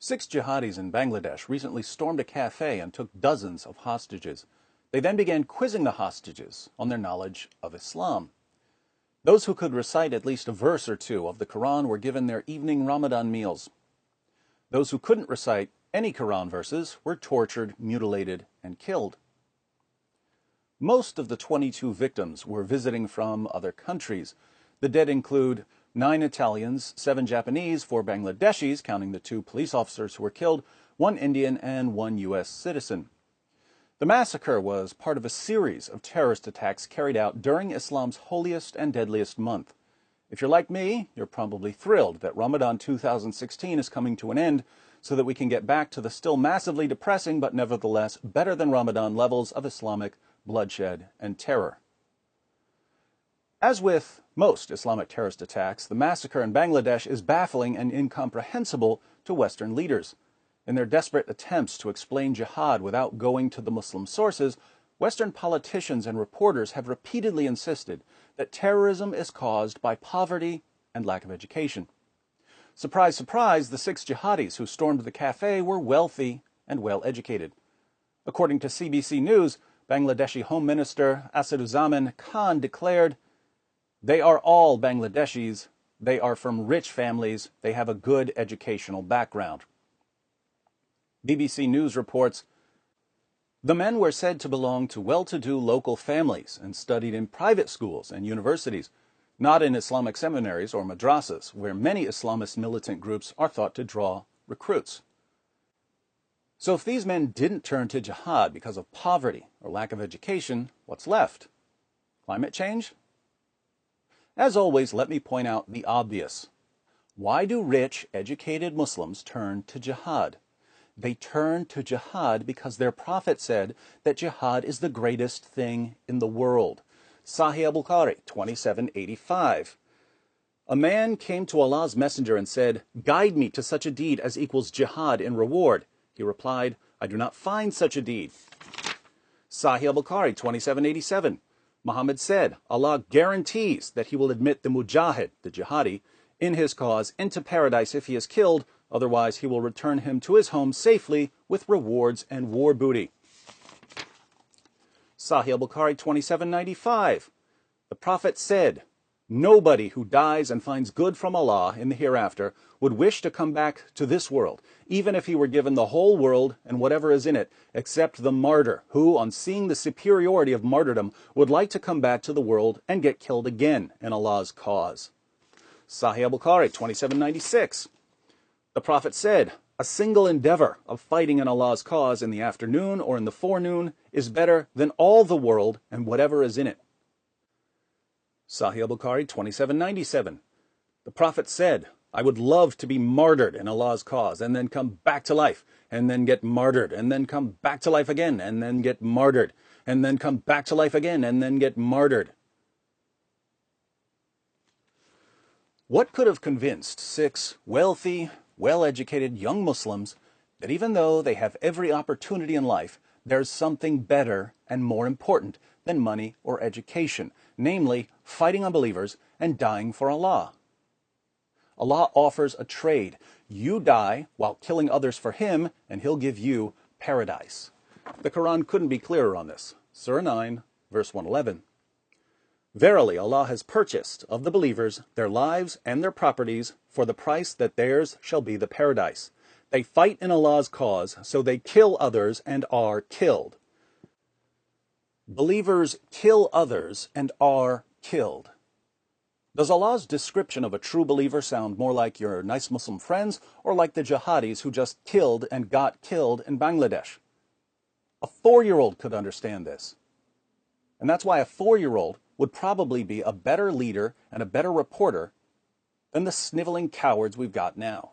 6 jihadis in Bangladesh recently stormed a cafe and took dozens of hostages. They then began quizzing the hostages on their knowledge of Islam. Those who could recite at least a verse or two of the Quran were given their evening Ramadan meals. Those who couldn't recite any Quran verses were tortured, mutilated, and killed. Most of the 22 victims were visiting from other countries. The dead include 9 Italians, 7 Japanese, 4 Bangladeshis, counting the 2 police officers who were killed, 1 Indian, and 1 U.S. citizen. The massacre was part of a series of terrorist attacks carried out during Islam's holiest and deadliest month. If you're like me, you're probably thrilled that Ramadan 2016 is coming to an end so that we can get back to the still massively depressing but nevertheless better than Ramadan levels of Islamic bloodshed and terror. As with most Islamic terrorist attacks, the massacre in Bangladesh is baffling and incomprehensible to Western leaders. In their desperate attempts to explain jihad without going to the Muslim sources, Western politicians and reporters have repeatedly insisted that terrorism is caused by poverty and lack of education. Surprise, surprise, the 6 jihadis who stormed the cafe were wealthy and well-educated. According to CBC News, Bangladeshi Home Minister Asaduzzaman Khan declared, "They are all Bangladeshis. They are from rich families. They have a good educational background." BBC News reports, "The men were said to belong to well-to-do local families and studied in private schools and universities, not in Islamic seminaries or madrasas, where many Islamist militant groups are thought to draw recruits." So if these men didn't turn to jihad because of poverty or lack of education, what's left? Climate change? As always, let me point out the obvious. Why do rich, educated Muslims turn to jihad? They turn to jihad because their prophet said that jihad is the greatest thing in the world. Sahih al-Bukhari 2785. A man came to Allah's messenger and said, "Guide me to such a deed as equals jihad in reward." He replied, "I do not find such a deed." Sahih al-Bukhari 2787. Muhammad said, "Allah guarantees that he will admit the mujahid, the jihadi, in his cause into paradise if he is killed, otherwise he will return him to his home safely with rewards and war booty." Sahih al-Bukhari 2795. The Prophet said, "Nobody who dies and finds good from Allah in the hereafter would wish to come back to this world, even if he were given the whole world and whatever is in it, except the martyr, who, on seeing the superiority of martyrdom, would like to come back to the world and get killed again in Allah's cause." Sahih al-Bukhari 2796. The Prophet said, "A single endeavor of fighting in Allah's cause in the afternoon or in the forenoon is better than all the world and whatever is in it." Sahih al-Bukhari 2797. The Prophet said, "I would love to be martyred in Allah's cause and then come back to life and then get martyred and then come back to life again and then get martyred and then come back to life again and then get martyred." What could have convinced 6 wealthy, well-educated young Muslims that even though they have every opportunity in life, there's something better and more important than money or education, namely fighting unbelievers and dying for Allah? Allah offers a trade. You die while killing others for Him, and He'll give you paradise. The Quran couldn't be clearer on this. Surah 9, verse 111. "Verily, Allah has purchased of the believers their lives and their properties for the price that theirs shall be the paradise. They fight in Allah's cause, so they kill others and are killed." Believers kill others and are killed. Does Allah's description of a true believer sound more like your nice Muslim friends or like the jihadis who just killed and got killed in Bangladesh? A 4-year-old could understand this. And that's why a 4-year-old would probably be a better leader and a better reporter than the sniveling cowards we've got now.